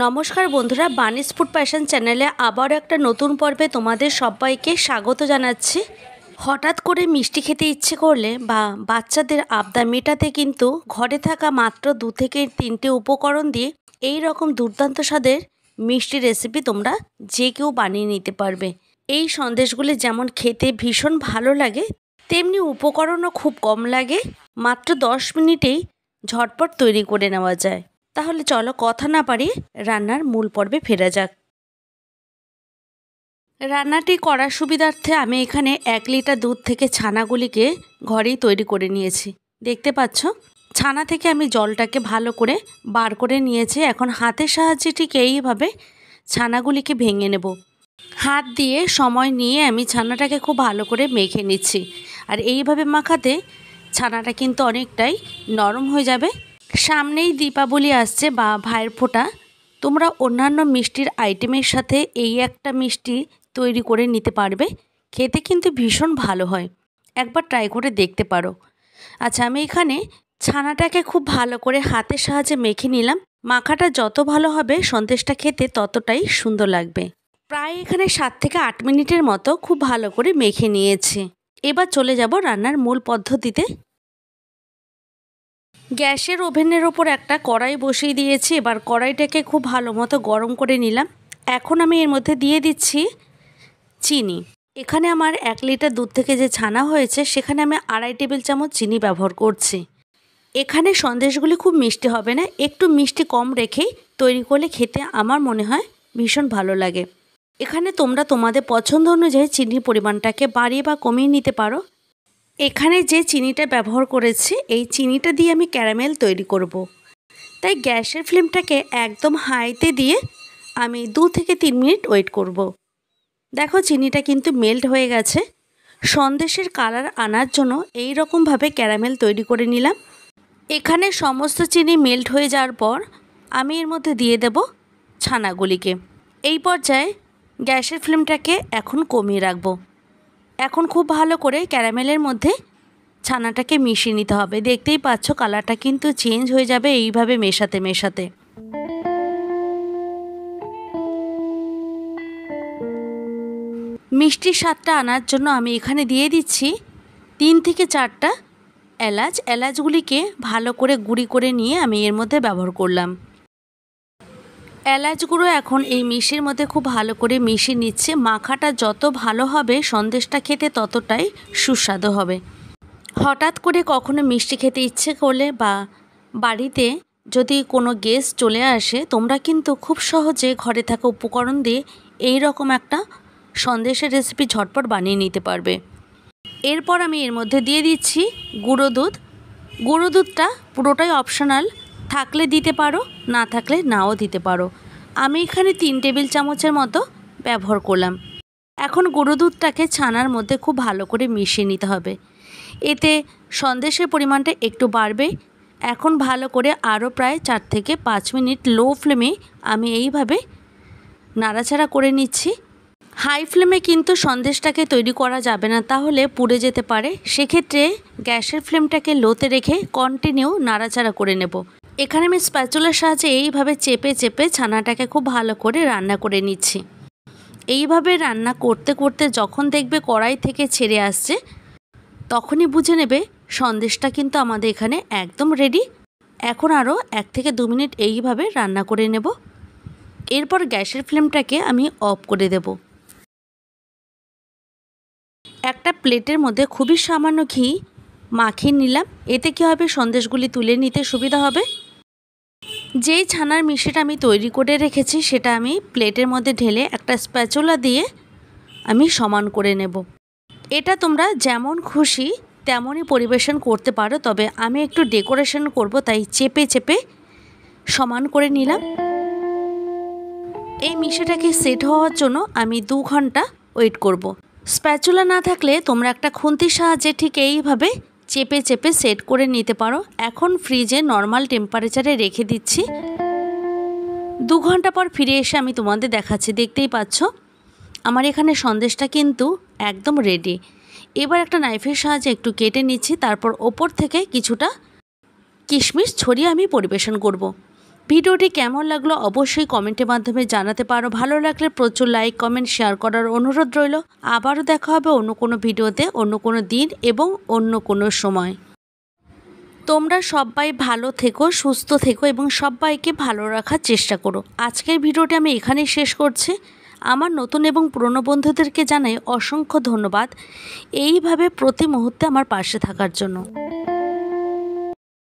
নমস্কার বন্ধুরা, বানিস food passion চ্যানেলে আবারও একটা নতুন পর্বে তোমাদের সবাইকে স্বাগত জানাচ্ছি। হঠাৎ করে মিষ্টি খেতে ইচ্ছে করলে বা বাচ্চাদের আবদার মেটাতে কিন্তু ঘরে থাকা মাত্র 2 থেকে 3টে উপকরণ দিয়ে এই রকম দুর্দান্ত স্বাদের মিষ্টি রেসিপি তোমরা যে কেউ বানিয়ে নিতে পারবে। এই সন্দেশগুলি যেমন খেতে ভীষণ ভালো লাগে, তেমনি উপকরণও খুব কম লাগে, মাত্র 10 মিনিটেই ঝটপট তৈরি করে নেওয়া যায়। তাহলে চলো কথা না পারিয়ে রান্নার মূল পর্বে ফেরা যাক। রান্নাটি করার সুবিধার্থে আমি এখানে 1 লিটার দুধ থেকে ছানাগুলিকে ঘরেই তৈরি করে নিয়েছি। দেখতে পাচ্ছ, ছানা থেকে আমি জলটাকে ভালো করে বার করে নিয়েছি। এখন হাতের সাহায্যে ঠিক এইভাবে ছানাগুলিকে ভেঙে নেব। হাত দিয়ে সময় নিয়ে আমি ছানাটাকে খুব ভালো করে মেখে নিচ্ছি। আর এইভাবে মাখাতে ছানাটা কিন্তু অনেকটাই নরম হয়ে যাবে। সামনেই দীপাবলি আসছে বা ভাইয়ের ফোঁটা, তোমরা অন্যান্য মিষ্টির আইটেমের সাথে এই একটা মিষ্টি তৈরি করে নিতে পারবে। খেতে কিন্তু ভীষণ ভালো হয়, একবার ট্রাই করে দেখতে পারো। আচ্ছা, আমি এখানে ছানাটাকে খুব ভালো করে হাতের সাহায্যে মেখে নিলাম। মাখাটা যত ভালো হবে সন্দেশটা খেতে ততটাই সুন্দর লাগবে। প্রায় এখানে 7 থেকে 8 মিনিটের মতো খুব ভালো করে মেখে নিয়েছি। এবার চলে যাব রান্নার মূল পদ্ধতিতে। গ্যাসের ওভেনের ওপর একটা কড়াই বসিয়ে দিয়েছি। এবার কড়াইটাকে খুব ভালো মতো গরম করে নিলাম। এখন আমি এর মধ্যে দিয়ে দিচ্ছি চিনি। এখানে আমার 1 লিটার দুধ থেকে যে ছানা হয়েছে সেখানে আমি 2.5 টেবিল চামচ চিনি ব্যবহার করছি। এখানে সন্দেশগুলি খুব মিষ্টি হবে না, একটু মিষ্টি কম রেখেই তৈরি করলে খেতে আমার মনে হয় ভীষণ ভালো লাগে। এখানে তোমরা তোমাদের পছন্দ অনুযায়ী চিনির পরিমাণটাকে বাড়িয়ে বা কমিয়ে নিতে পারো। এখানে যে চিনিটা ব্যবহার করেছি এই চিনিটা দিয়ে আমি ক্যারামেল তৈরি করব। তাই গ্যাসের ফ্লেমটাকে একদম হাইতে দিয়ে আমি 2 থেকে 3 মিনিট ওয়েট করব। দেখো, চিনিটা কিন্তু মেল্ট হয়ে গেছে। সন্দেশের কালার আনার জন্য এই রকমভাবে ক্যারামেল তৈরি করে নিলাম। এখানে সমস্ত চিনি মেল্ট হয়ে যাওয়ার পর আমি এর মধ্যে দিয়ে দেব ছানাগুলিকে। এই পর্যায়ে গ্যাসের ফ্লেমটাকে এখন কমিয়ে রাখবো। এখন খুব ভালো করে ক্যারামেলের মধ্যে ছানাটাকে মিশিয়ে নিতে হবে। দেখতেই পাচ্ছ কালারটা কিন্তু চেঞ্জ হয়ে যাবে এইভাবে মেশাতে মেশাতে। মিষ্টির স্বাদটা আনার জন্য আমি এখানে দিয়ে দিচ্ছি 3 থেকে 4টা এলাচ। এলাচগুলিকে ভালো করে গুঁড়ি করে নিয়ে আমি এর মধ্যে ব্যবহার করলাম। এলাচগুলো এখন এই মিষ্টির মধ্যে খুব ভালো করে মিশিয়ে নিচ্ছে। মাখাটা যত ভালো হবে সন্দেশটা খেতে ততটাই সুস্বাদু হবে। হঠাৎ করে কখনো মিষ্টি খেতে ইচ্ছে করলে বা বাড়িতে যদি কোনো গেস্ট চলে আসে, তোমরা কিন্তু খুব সহজে ঘরে থাকা উপকরণ দিয়ে এই রকম একটা সন্দেশের রেসিপি ঝটপট বানিয়ে নিতে পারবে। এরপর আমি এর মধ্যে দিয়ে দিচ্ছি গুঁড়ো দুধ। গুঁড়ো দুধটা পুরোটাই অপশনাল, থাকলে দিতে পারো, না থাকলে নাও দিতে পারো। আমি এখানে 3 টেবিল চামচের মতো ব্যবহার করলাম। এখন গুঁড়ো দুধটাকে ছানার মধ্যে খুব ভালো করে মিশিয়ে নিতে হবে। এতে সন্দেশের পরিমাণটা একটু বাড়বে। এখন ভালো করে আরও প্রায় 4 থেকে 5 মিনিট লো ফ্লেমে আমি এইভাবে নাড়াচাড়া করে নিচ্ছি। হাই ফ্লেমে কিন্তু সন্দেশটাকে তৈরি করা যাবে না, তাহলে পুড়ে যেতে পারে। সেক্ষেত্রে গ্যাসের ফ্লেমটাকে লোতে রেখে কন্টিনিউ নাড়াচাড়া করে নেব। এখানে আমি স্প্যাচুলার সাহায্যে এইভাবে চেপে চেপে ছানাটাকে খুব ভালো করে রান্না করে নিচ্ছি। এইভাবে রান্না করতে করতে যখন দেখবে কড়াই থেকে ছেড়ে আসছে, তখনই বুঝে নেবে সন্দেশটা কিন্তু আমাদের এখানে একদম রেডি। এখন আরও 1 থেকে 2 মিনিট এইভাবে রান্না করে নেব। এরপর গ্যাসের ফ্লেমটাকে আমি অফ করে দেব। একটা প্লেটের মধ্যে খুবই সামান্য ঘি মাখিয়ে নিলাম। এতে কী হবে, সন্দেশগুলি তুলে নিতে সুবিধা হবে। যেই ছানার মিষ্টিটা আমি তৈরি করে রেখেছি সেটা আমি প্লেটের মধ্যে ঢেলে একটা স্প্যাচুলা দিয়ে আমি সমান করে নেব। এটা তোমরা যেমন খুশি তেমনই পরিবেশন করতে পারো, তবে আমি একটু ডেকোরেশন করব তাই চেপে চেপে সমান করে নিলাম। এই মিষ্টিটাকে সেট হওয়ার জন্য আমি 2 ঘন্টা ওয়েট করব। স্প্যাচুলা না থাকলে তোমরা একটা খুন্তির সাহায্যে ঠিক এইভাবে চেপে চেপে সেট করে নিতে পারো। এখন ফ্রিজে নর্মাল টেম্পারেচারে রেখে দিচ্ছি। 2 ঘন্টা পর ফিরে এসে আমি তোমাদের দেখাচ্ছি। দেখতেই পাচ্ছ আমার এখানে সন্দেশটা কিন্তু একদম রেডি। এবার একটা নাইফের সাহায্যে একটু কেটে নিচ্ছি, তারপর ওপর থেকে কিছুটা কিশমিশ ছড়িয়ে আমি পরিবেশন করব। ভিডিওটি কেমন লাগলো অবশ্যই কমেন্টের মাধ্যমে জানাতে পারো। ভালো লাগলে প্রচুর লাইক কমেন্ট শেয়ার করার অনুরোধ রইল। আবারও দেখা হবে অন্য কোনো ভিডিওতে, অন্য কোনো দিন এবং অন্য কোনো সময়। তোমরা সবাই ভালো থেকো, সুস্থ থেকো এবং সবাইকে ভালো রাখার চেষ্টা করো। আজকের ভিডিওটি আমি এখানেই শেষ করছি। আমার নতুন এবং পুরনো বন্ধুদেরকে জানাই অসংখ্য ধন্যবাদ এইভাবে প্রতি মুহূর্তে আমার পাশে থাকার জন্য।